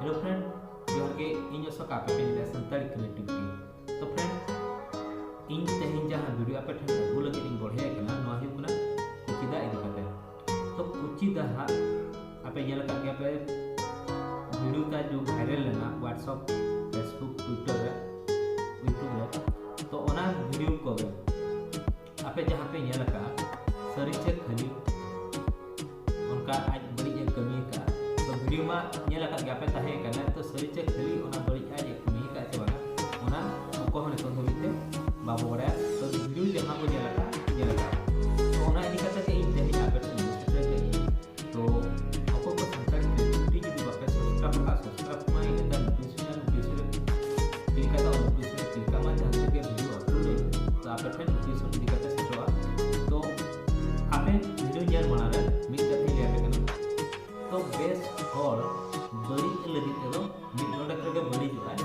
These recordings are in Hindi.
हेलो फ्रेंड, जोहार गे इन अशोक आपे पे निदा संताली कनेक्टिविटी। तो फ्रेंड इन तेहिं जहां वीडियो आपे ठन अगु लगे इन बढ़े केना नोआ हिउ कना कुचिदा इदि कते। तो कुचिदा हा आपे येल का के पे वीडियो का जो वायरल लेना व्हाट्सएप फेसबुक ट्विटर यूट्यूब रे, तो ओना वीडियो को आपे जहां पे येल का सरी से खाली उनका आज बड़ी एक कमी का तो वीडियो में ये लगा गया पे ताहे करना तो सरी से खाली ओना बड़ी आज एक कमी का से बना ओना को हने तो होइते बाबू बड़ा तो वीडियो जहां को ये लगा तो ओना इदी कथा के इन जही आपे तो आपको को संकर क्रिएटिविटी की बात सब्सक्राइब में ये दा नोटिफिकेशन क्लिक करता और नोटिफिकेशन क्लिक करना जहां के वीडियो अपलोड है तो आपे फिर नोटिफिकेशन इदी कथा से जोआ तो आपे वीडियो यार बना रहे मिट करते ले आवे तो बेस्ट और बड़ी लगी तो मिट नोडा करके बड़ी जो है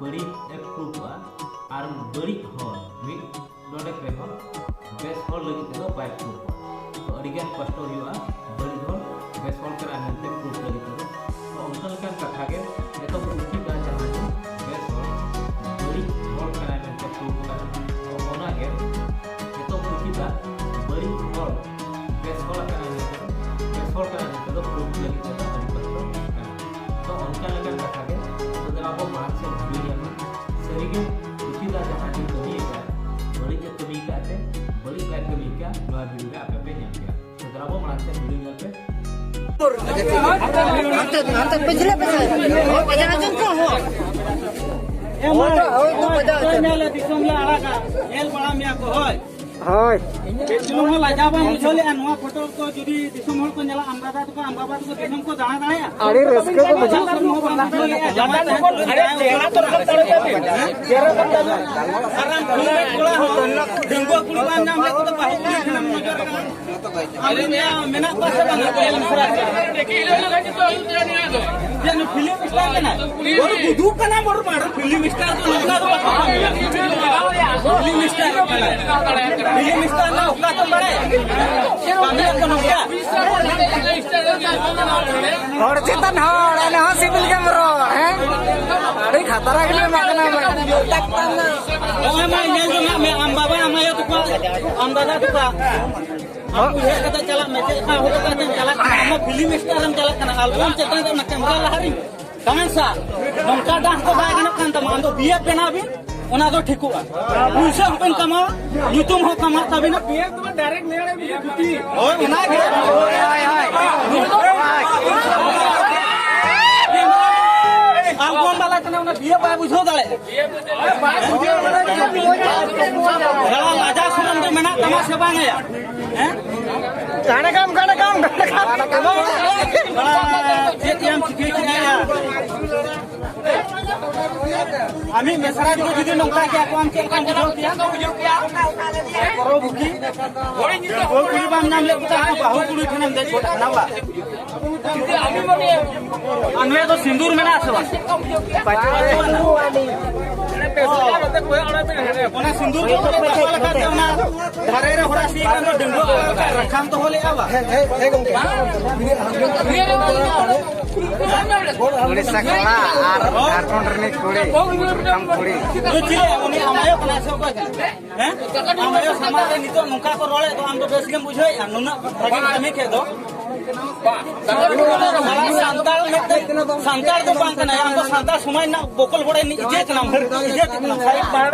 बड़ी एक प्रूफ और बड़ी हॉल मिट नोडा करे हो बेस्ट हॉल लगी तो बाय प्रूफ तो अडिगन कष्ट हुआ बड़ी हॉल बेस्ट हॉल करा नते प्रूफ लगी तो उनका का कथा के ये तो उनकी बात जहां बेस्ट हॉल बड़ी हॉल करा नते प्रूफ करा तो होना के ये तो उनकी बात बड़ी हॉल बेस्ट हॉल करा नते तो प्रूफ लगी तो उनका लगन रखा गया तो जब आपको मार्च से वीडियो में सरीगे उसी दा जहां की कमी है बड़ी जो कमी का है बड़ी का कमी का नया वीडियो में आप पे ध्यान दिया तो जब आपको मार्च से वीडियो पे अंत पिछले बजा जन को हो तो बजा मेले दिसम ला आड़ा एल बड़ा मिया को होय होय दिसम हो लाजा बा मुझले अनवा फोटो को जुदी दिसम हो को नेला अमरादा तो अमराबा तो दिसम को जाना दाया अरे रस्के को बजा जाना को अरे चेहरा तो चेहरा बता आराम खुले कोला हो डेंगू कुड़ी बान नाम ले तो बाहर के नाम नजर अरे मेना पास बना देखि ले लगा तो नहीं आ दो जन फिल्म स्टार ना और बुदू का नाम और मार फिल्म स्टार तो लगा दो फिल्म स्टार फिल्म स्टार ना होगा तो बड़े काबिल कौन हो गया और चेतन हड़ ना सिविल कैमरा है अरे खतरा के लिए मारना मैं ये जो मैं हम बाबा हम ये तो हम दादा तो हम ये कथा चला मैसेज का हो कथा चला हम फिल्म स्टार हम चला kana album चेतन तो ना कैमरा लहरी कहां सा नमका डांस को बाय kan तमाम तो बिया पेना भी ओना तो ठीक हुआ पुलिस अपन कमा यूट्यूब हो कमा तभी ना पीएम तो डायरेक्ट मेरे भी जुटी ओए ओना के album वाला कने ओना बिया बाय बुझो दाले बड़ा राजा सुनन तो मेना कमा से बांगे हैं गाना काम बड़ा एटीएम सिक्योरिटी आया आमी मेसरा जो जुदी नंका के आपन के काम बुझो किया करो बुकी वो कुड़ी बाम नाम ले कुता बाहु कुड़ी खने दे छोटा नावा आमी मने अनवे तो सिंदूर में ना आसवा ओना सिंदूर को लगाते ओना धरे रे होरा सी का डेंगू रखाम तो होले आवा हे गंगे उड़ीसा कला आर झारखंड रे कुड़ी हम कुड़ी बुझिले उनी आमायो कना सब हैं आमायो समाज रे नितो नंका को रोले तो हम तो बेस के बुझोय नुना भागी कमी के दो संताल तो बांग कना हम तो संताल समय ना बोकल बड़े नि इजे कना इजे कना पार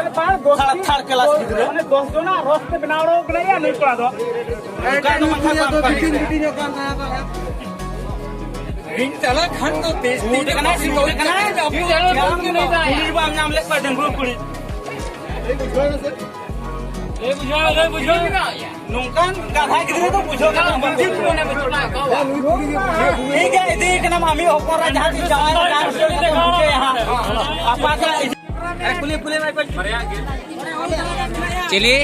थार क्लास ने दोस्त ना रोस्ट बनावड़ो के या नहीं पड़ा दो का तो माथा काम कर रिंग चला खन तो तेज तेज कना सिंगल कना अभी नहीं दा पुलिस बाम नाम ले पर डेंगू पुलिस ए बुझो ना नुंकान गाधा गिरे तो बुझो का बंदी कोने में छोड़ा ठीक है देख ना मामी ऊपर जहां से चार डांस के यहां आपाता पुले पुले में चलिए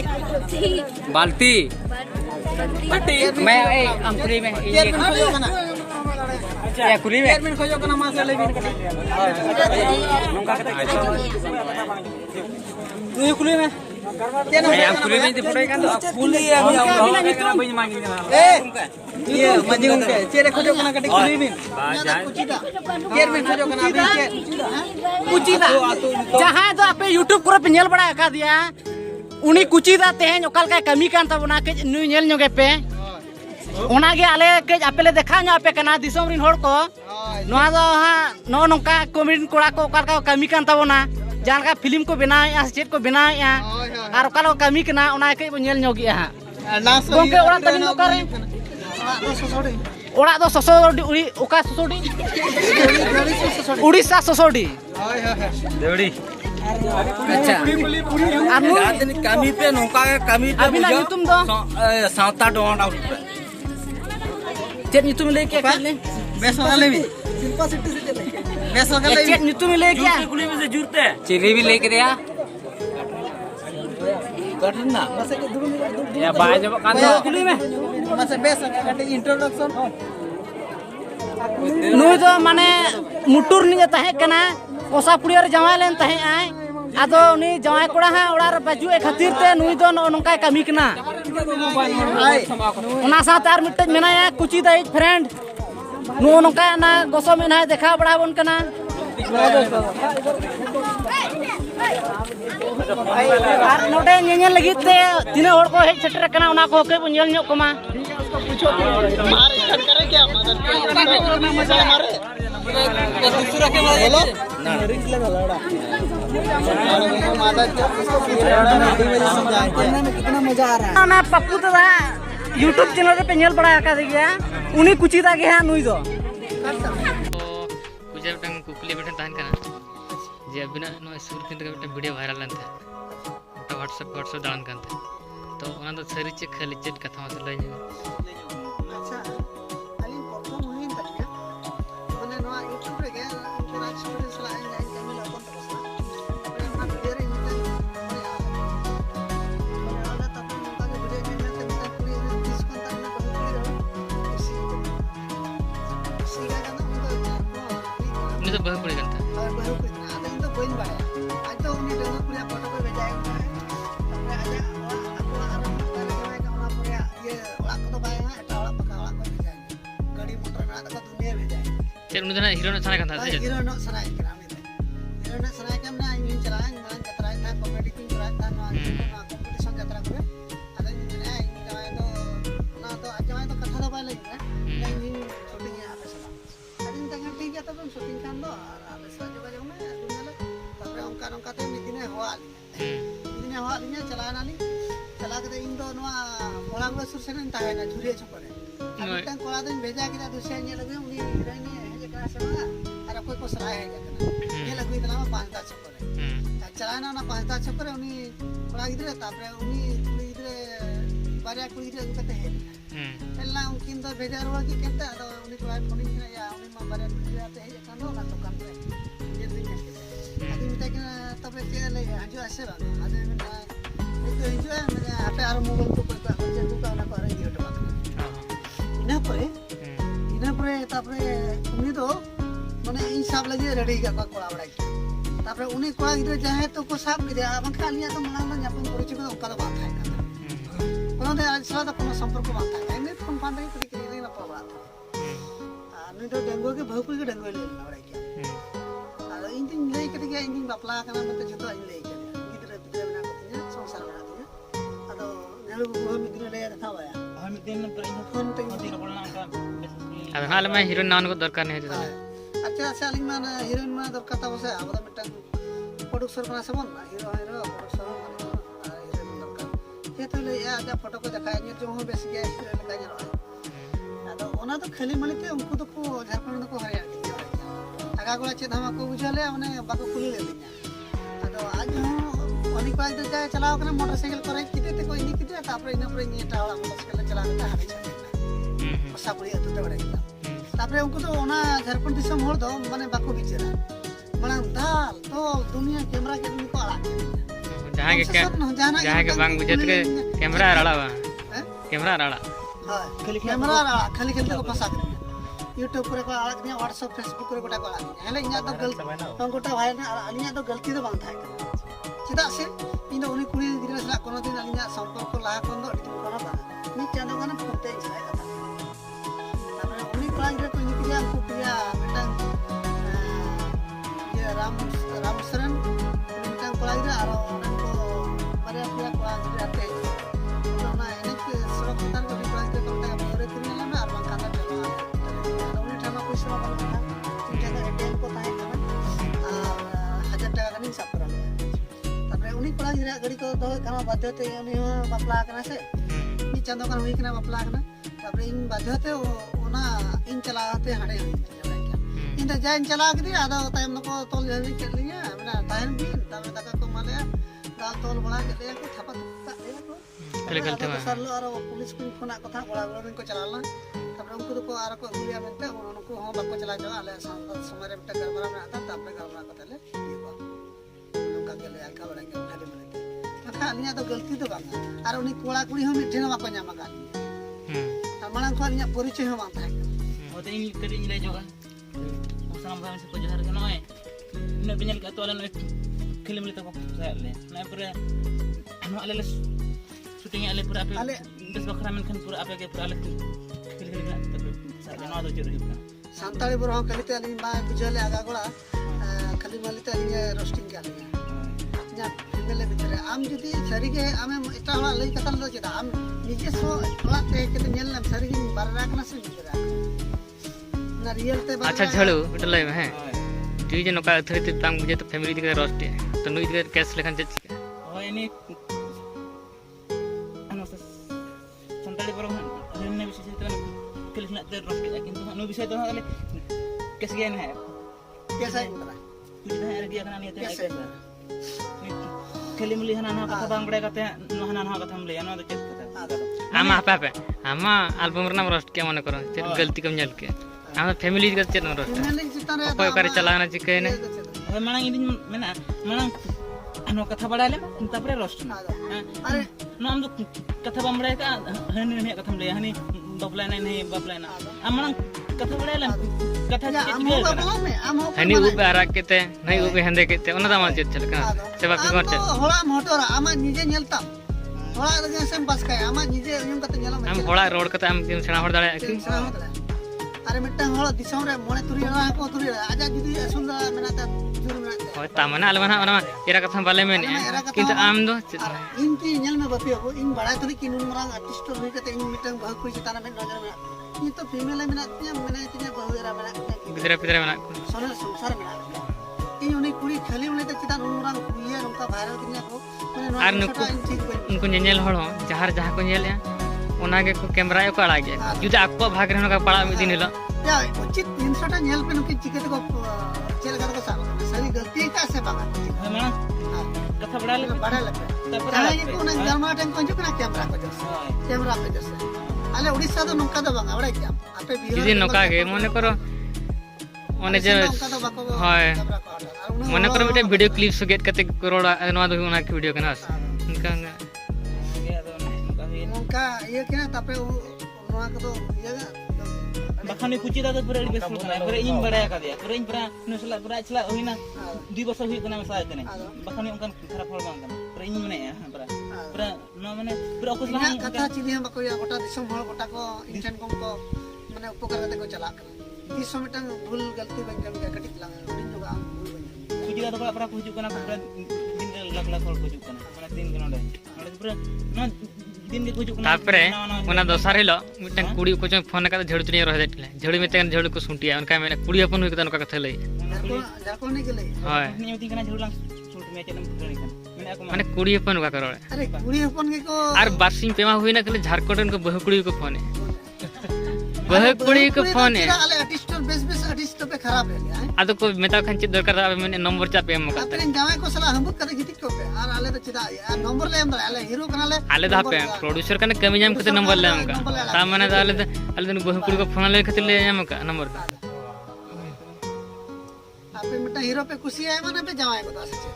बाल्टी मैं अंकुरी में ये या कुली में एडमिन खोजो कना मास ले बिन नुंका तू कुली में yang kulit ini dipakai kan kulit yang banyak manggil iya manggil ke cere kojo kena kati kulit ini ker men kojo kena abin kucita jahan itu apa YouTube kore penyel bada ka dia uni kucita tehen okal ka kami kan tabuna ke nu nyel nyoge pe ona ge ale ke apele dekha nya ape kana disom rin hor ko noa do ha no nongka komedin kora ko okal ka kami kan tabuna jangan ka film ko benae asjet ko benae ya ar okal kami kena ona ke nyel nyogi ha gongke ora tani nokare ora do sosodi uri oka sosodi Odisha sosodi deuri अच्छा anu kami pe nongka kami pe abina nyutum do sauta don out chet nyutum le ke kale besoga le Shilpa city से चले बेसोगा ले चेक nyutum le क्या कुली में से जुरते चिली भी लेके दिया करना बस के दूर या बाय जब कान कुली में बस बेसोगा काटे इंट्रोडक्शन नुई तो माने मुटुर नि ताहे कना कोसा पुड़ियर जमाय लेन ताहे आय आदो उनी जमाय कोड़ा हा ओड़ार बाजुए खातिर ते नुई दो नोंका कमी कना ओना साथ आर मिटज मेनाया कुची दा फ्रेंड नो नोंका ना गोसो मेना देखा बड़ा बन कना आर नोडे ñeñel लगित ते तिने होड़ को हेज सेटर कना ओना को के बुझल ᱧᱚᱜ कमा मारे करे क्या मदद मजा मारे दूसरा के बोलो ना रिक्स लगा लड़ा मदद इसको कितना मजा आ रहा है ना पप्पू तो YouTube चैनल पे नेल बड़ा का दिया उनी कुचिदा के है नुई दो कुछ बेटन कुकली बेटन तान कना जे अबिना नो सुर किन का बेटन वीडियो वायरल लन था व्हाट्सएप दान कान था तो ओना तो सरी चेक खाली चेट कथा से लई अच्छा खाली प्रथम हुई तक माने नो YouTube रे के इंटरेक्शन सला आई कैमल अपन ना वीडियो रे वाला तब का वीडियो में ते पूरी डिस्काउंट करना सीगा ना मैं तो बहुत पड़ी करता बहुत पड़ी आता इन तो कोई नहीं बाया आज तो उन्हें डेंगू पूरा फोटो पे भेजाएगा अपने आजा आपको आराम करने के लिए कमरा पूरा ये वाला तो बाया एटा वाला पक्का वाला को भेजाएगा गाड़ी मोटर में आता तो दुनिया भेजाएगा चल उन्हें ना हीरो ने सना करता है हीरो ने सना करना हीरो ने सना के हमने इंजन चलाएं मान जतरा था कॉमेडी किंग चला था ना कंपटीशन जतरा करे आता इंजन है जाए तो ना तो आज जाए तो कथा दबा लेगा इंजन शूटिंग है आपे सला अदिन तक ठीक है तब शूटिंग kan do आपे सला जोगाजोग में दुनिया ले तापरे onka te midine hawa linya चलाना ली चला के इन दो नवा मोलांगला सुर सेन ताहेना झुरिए छपरे मिटन कोला दिन भेजा किदा दुसिया ने लगे उनी हिरोइन हे का सेवा अरे कोई को सराय है ये लगवी तना 5 छपरे चलाना ना 5 छपरे उनी कोला गिदरे तापरे उनी गिदरे बारिया कुड़ी गिदरे कते है एला उनकिन दो भेजा रोवा की केता दो उनी कोला फोनिंग या उनी मा बारिया कुड़ी आते है कानो ना तो कान रे ये दिन आदि मिटा के तबे के ले आजो आसे बा आदि मिटा itu juga apa arah mobil tu pertama kerja tu kalau nak orang dia dapat. Ina pare tapre uni tu mana insaf lagi ready ka kola bada. Tapre uni kola gitu jahe tu ko sab gitu. Abang kalinya tu malang nyapun kurici ko kalau bantai kan. Kalau dia asal tu kono samparko bantai. Ini pun pandai tu dikira na pabra. Ini tu dengue ke bahupul ke dengue le na bada kya. Kalau ini nilai ketika ini bapla kana mata juta nilai kya. अब हाल में हीरोइन नाम को दरकार नहीं है अच्छा अच्छा लिंग ना हीरोइन में दरकार था उसे अब तो मिटन प्रोड्यूसर बना सबन ना हीरो प्रोड्यूसर हीरोइन दरकार ये तो ले आजा फोटो को दिखाया ये जो बेस गया हीरोइन का जरा तो ओना तो खाली माने ते उनको तो को झारखंड को हरिया आगा गोला चेद हम को बुझाले माने बाको कुली ले दिया तो आज अनेक बार तो जाए चलाओ करना मोटरसाइकिल करे किते ते कोई नहीं किते तापरे इना परे नी टावला मोटरसाइकिल चला के हाबे छे सापुड़ी अतुते बड़े तापरे उनको तो ओना झारखंड दिसम होड़ दो माने बाको बिचरा माने दाल तो दुनिया कैमरा के उनको आला जहां के बांग बुझत के कैमरा राड़ा बा कैमरा राड़ा हां खाली कैमरा राड़ा खाली को फसा के YouTube करे को आला दिया WhatsApp Facebook करे गोटा को आला हेले इना तो गलती गोटा भाई ना अनिया तो गलती तो बांग थाय चेदा से इन उनी कुड़ी गिरा सला कोनो दिन अलिया संपर्क को लाहा कोन दो दिन कोना बा नि चांदो गाना फोटे छाय कथा तापर उनी कोड़ा गिरा को निकिया को पिया मिटang ये राम शरण मिटang कोड़ा गिरा आरो उनको मारे पिया कोड़ा गिरा ते ना एने के सड़क तार को कोड़ा गिरा कोटा का भरे तिनला में आर बांका चला उनी ठामा को सेवा बन था जगह एटीएम को ताहे का और 1000 টাকা কানি সাপ করা তারপরে উনি কোড়া गिरा गड़ी को दो कामा बाध्यते उनी बापला कना से नी चांदो कान हुई कना बापला कना तारपरे इन बाध्यते ओना इन चलाते हाडे इन त जाइन चला के दिया आदा टाइम को तोल जल्दी कर लिया मैंने टाइम भी तब तक को माले दाल तोल बड़ा के दिया को थपा थपा दिया को कले गलते में सरलो और पुलिस को फोन कथा बड़ा बड़ा को चलाला तारपरे उनको को आर को गुलिया मेंते उनको हो बाको चला जाओ आले समय रे बेटा गरबरा में आता तारपरे गरबरा कथले का बड़ा के खाली बने अच्छा अलिया तो गलती तो बांगा और उनी कोड़ा कुड़ी हम मिठे ना को ᱧᱟᱢ का और मांग को अलिया परिचय हम आता है ओते इन करी ले जोगा सलाम भाई से को जहर के नय ने बिनल का तोले न फिल्म ले तो ले ना पूरा हम आले शूटिंग आले पूरा पे बस बखरा में खन पूरा आपे के पूरा आले फिल्म ना तो साले ना तो जरूरी ना सांताली बरो कलिते अली मा बुझले आगा गोला खाली मालिते अली रोस्टिंग के अली जा फिल्म भीतर आम जुदी सरी के आमे एटा हला लई कथा लो चेदा आम निजे सो हला ते के नेल ना सरी के बाररा कना से निजरा ना रियल ते अच्छा झड़ू उठ लय में है तू जे नका अथरित तांग बुझे तो फैमिली दिखे रोस्ट है तो नुई दिखे कैश लेखन चेक होय नि अनो संताली बरो ने विशेष तो फिल्म ना ते रोस्ट के किंतु नो विषय तो हले कैसे गया है कैसा है पता तुझे है दिया कना नहीं ते खेली मिली हना ना कथा बांग बड़े कते नो हना ना कथा मिली ना तो चेक कथा आमा पापे आमा एल्बम रना रोस्ट के मन करो चेक गलती कम जल के आमा फैमिली के चेक रोस्ट फैमिली चितान रे कोई करे चलाना चिके ने होय मांग इन मेना मांग नो कथा बड़ा ले तापरे रोस्ट ना अरे नो हम तो कथा बांग बड़े का हनी ने कथा ले हनी बबला नहीं बबला ना हम कथा बड़ा ले कथा हम बाबला में हम हनी उ आरा केते नहीं उ हंदे केते ओना दामा चेक चलका सेवा के कर चेक होला मोटोरा आमा निजे नेलता होला लगे सेम बस का आमा निजे यूं कते नेला में हम होड़ा रोड कते हम सेना होड़ दाड़े की अरे मिटन होला दिसम रे मोने तुरी रा को तुरी आजा जुदी असुल मेनाता जुर मेनाता होय तामना अलमना ओना एरा कथा बाले में किंतु आम दो इन की नेल में बपियो को इन बड़ा तुरी किनुन मरांग आर्टिस्ट हुई कते इन मिटन बहु कोई चिताना में नजर में ये तो फीमेल है मेनाती मेना इतने बहु एरा मेना बिदरा पिदरा मेना सोनल संसार मेना इन उनी कुड़ी खाली उनी ते चितान उनरांग कुइया नोका वायरल किन्या को माने आर नुकु उनको नेल हड़ जहार जहां को नेल ओना के को कैमरा को आड़ा गया जुदि आपको भाग रहन का पड़ा में दिन हिलो या उचित इंसटा नेल पे नुकी चिकते को चेल कर को सा सही गलती का से बागा होय मांग कथा बड़ा ले तापर ये को ना जर्मा टन को जो ना कैमरा को कैमरा पे जैसे आले उड़ीसा तो नोका दो बागा बड़ा क्या आपे जुदि नोका के मने करो ओने जे हाय मने करो बेटे वीडियो क्लिप से गेट कते करोड़ नवा दो ओना के वीडियो कना उनका उनका ये क्या तापे नवा को ये बखानी कुची दा तो पूरा बेस होना पूरा इन बड़ा का दिया पूरा इन पूरा नसला पूरा चला होइना 2 वर्ष हुई कना मसा कने बखानी उनका खराब फल बांग कना पूरा इन मने पूरा न माने पूरा कुछ ना कथा चिनी हम को या गोटा दिसम हळ गोटा को इंसान को माने उपकार करते को चला कना दिसम मिटन भूल गलती बन के कटिक लांग दिन जोगा कुची दा तो पूरा कुछ कना पूरा दिन लाख लाख हळ कुछ कना माने दिन कना नडे पूरा न दिन के कुछ कना तापरे ओना दोसार हिलो मिटन कुड़ी को जो फोन का झड़ू चुनी रह जाटले झड़ू में तेन झड़ू को सुंटिया उनका मैंने कुड़ी अपन हुई कतन का कथा लई जाको नहीं गेले हाय नियति कना झड़ू लांग छूट में चलम फुटनी कना माने कुड़ी अपन का करो अरे कुड़ी अपन के को आर बासिंग पेमा हुई ना कले झारखंड को बहु कुड़ी को फोन है बहु कुड़ी को फोन है आले आर्टिस्ट बेस आर्टिस्ट पे खराब है आदो को मेता खन चे दरकार मैंने नंबर चा पे हम का अपने जावे को सला हम कते गिटिक को पे आर आले तो चिदा नंबर ले हम आले हीरो कना ले आले दा पे प्रोड्यूसर कने कमी जाम कते नंबर ले हम का ता माने आले तो बहु कुड़ी को फोन ले खते ले हम का नंबर का आपे मिटा हीरो पे खुशी है माने पे जावे को आसे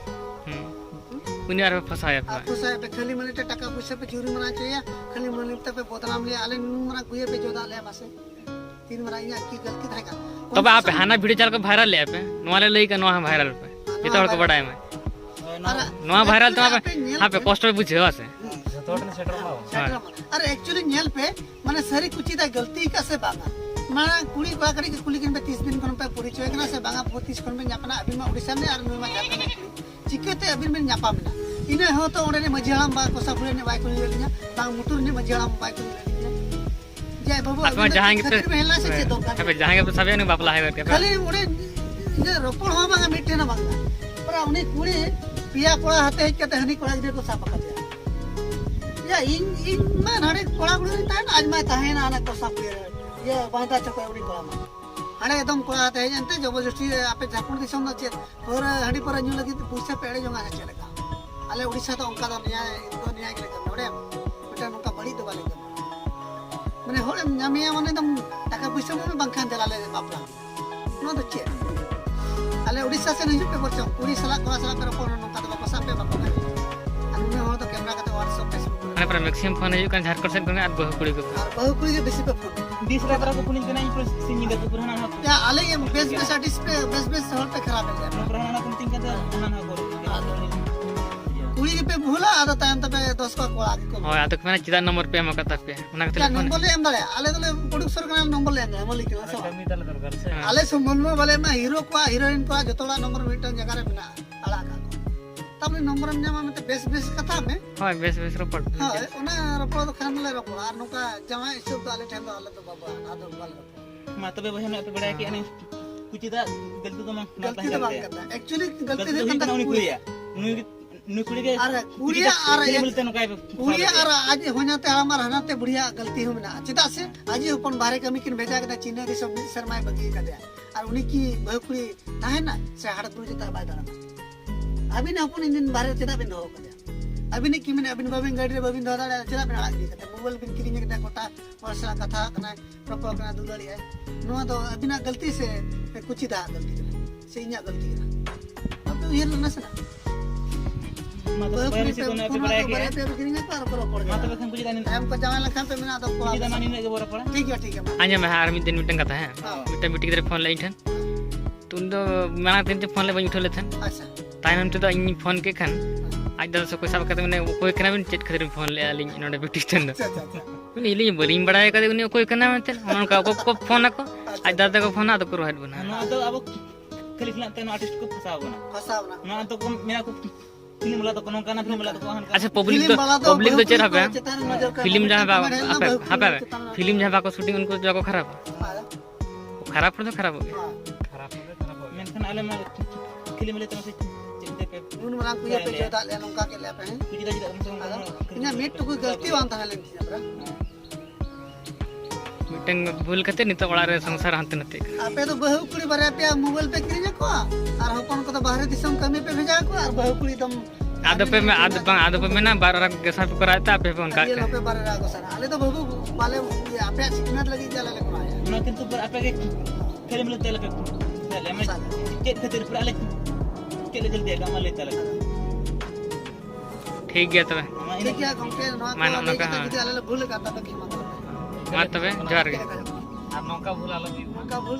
उनी आर फसाया आपको साहब खाली मने टका पैसा पे चोरी मना चाहिए खाली मने पे बदनाम ले आले मना कुए पे जोदा ले मासे तीन मरा या की गलती थाका तब आप हाना वीडियो चल के वायरल ले पे नवाले लई का नवा वायरल पे ये तो को बड़ा है मैं नवा वायरल तो हापे कष्ट बुझे आसे अरे एक्चुअली नेल पे माने सारी कुछ दा गलती का से बागा माना कुड़ी बा करी के कुली किन पे 30 दिन कोन पे पूरी चोय कना से बागा 35 कोन में न्यापना अभी मा ओडिसा में आर नुमा जापना चिकते अभी में न्यापा में इने हो तो ओडे ने मजियाम बा कोसा फुले ने बाय कुली लेलिया बांग मुटुर ने मजियाम बाय कुली लेलिया जय बाबू आपन जहांगे पे पहला से चेतो हापे जहांगे पे सबे ने बापला है करके खाली ओडे ये रोपण हो बागा मिटे ना बागा पर उनी कुड़ी पिया कोड़ा हाथे के हनी कोड़ा जे को सापा कर या इन मा हड़े कोड़ा गुड़ी तान आज मा ताहे ना ना को साप ये बांधा चको उडी कोड़ा मा हड़े एकदम कोड़ा ताहे जानते जबरदस्ती आपे झारखंड दिसम न चेत और हड़ी पर न्यू लगी पैसा पेड़े जोंगा से चलेगा आले ओडिसा तो उनका तो निया के लेकर नोडे बेटा उनका बड़ी तो वाले माने होले नामिया माने एकदम टाका पैसा में बांखान देलाले बापला नो तो चे आले ओडिसा से नहीं पे परचो पूरी सला कोड़ा सला पर फोन उनका तो बापा सापे बापा अन्य हो तो कैमरा का तो WhatsApp फेसबुक माने पर मैक्सिमम फोन है kan झारखंड से कोने बहु कुड़ी को और बहु कुड़ी के बेसी पे फोन 20 लाख को पुलिस के नहीं सिंह दे पुराना ना या आले ये बेस आर्टिस्ट पे बेस हॉल पे खराब है पुराना ना कुंतिंग का ना ना बोल कुड़ी पे भूला आदो टाइम तबे 10 का कोड़ा के को होय आदक माने चिदा नंबर पे हम कता पे उना के क्या नंबर ले हम दले आले दले प्रोड्यूसर का नंबर ले हम लिख ला सब आले सुमन में वाले में हीरो को हीरोइन को जतोला नंबर मीटर जगह रे बिना आला का तब नंबर में जामा में बेस कथा में होय बेस रोपड़ हां ओना रोपड़ तो खान ले रोपड़ आर नुका जमा इसे तो आले टाइम आले तो बाबा आदो वाल मा तबे बहन पे बड़ा कि अने कुछ दा गलती तो गलती तो बात करता एक्चुअली गलती से कंता उनी कुड़िया नु कुड़ी के अरे कुड़िया और मिलते न काय कुड़िया और आज होनाते हमार हनाते बढ़िया गलती हो ना चिता से आज अपन बाहर कमी किन भेजा के चीने रे सब शर्मा बगी का दे और उनी की बहुकुड़ी ताहे ना से हड़ कुड़ी जता बाय दाना अभी ना अपन इन बाहर चिता बिन हो का अभी ने की मैंने अभी बाबिन गाड़ी रे बाबिन दादा चिता बिन आला के मोबाइल बिन किरिंग के कोटा वर्षा कथा कना प्रपो कना दुलड़ी है नो तो अभी ना गलती से कुछ दा गलती से इन्या गलती अब ये ना से मतलब पहले से कोने पे बड़ा के पे किरिंग पर पड़ गया मतलब हम कुछ दानी हम को जमा लखन पे मिना तो कुछ दानी ने के बोरा पड़ा ठीक है आजा मैं हार में दिन मीटिंग कथा है मीटिंग मीटिंग रे फोन लाइन तुम तो माना दिन फोन ले बन उठले थन अच्छा टाइम हम तो इन फोन के खन आज दादा से कोई सब कहते मैंने कोई कना बिन चेट खतिर फोन ले आली नोडे बिटी चंद उनी इली बोलिंग बड़ाय कदे उनी कोई कना में उनका को फोन को आज दादा को फोन आ तो करो हट बना ना तो अब खाली खिला ते आर्टिस्ट को फसावना ना तो मेरा को फिल्म वाला तो कोनो गाना फिल्म वाला तो अच्छा पब्लिक तो चेर हबे फिल्म जहां हापे फिल्म जहां को शूटिंग उनको जगह खराब पर तो खराब हो गया मेनखान आले में फिल्म ले तो से पे उन वाला को ये पे जोदा ले नोका के ले पे कुछ दा इना मीट तो कोई गलती वांता है लेन हमरा मीटिंग भूल कते नि तो बड़ा रे संसार हंते नते आपे तो बहु कुड़ी बारे पे मोबाइल पे किरिया को और अपन को तो बाहर दिसम कमी पे भेजा को और बहु कुड़ी दम आदप पे में आदप पे ना 12 के साथ कराता पे फोन का ये पे 12 को सर आले तो बहु वाले आपे सिकनत लगी जाला ले को आया ना किंतु पर आपे के फिल्म ले तेल पे ले मैं के खातिर पर आले के ले जल्दी काम ले चला ठीक है तबे ठीक है गंके मानो ना का आले भूल का तब की मतलब तबे जोहार गे আর নৌকা ভুল আলো नौका भूल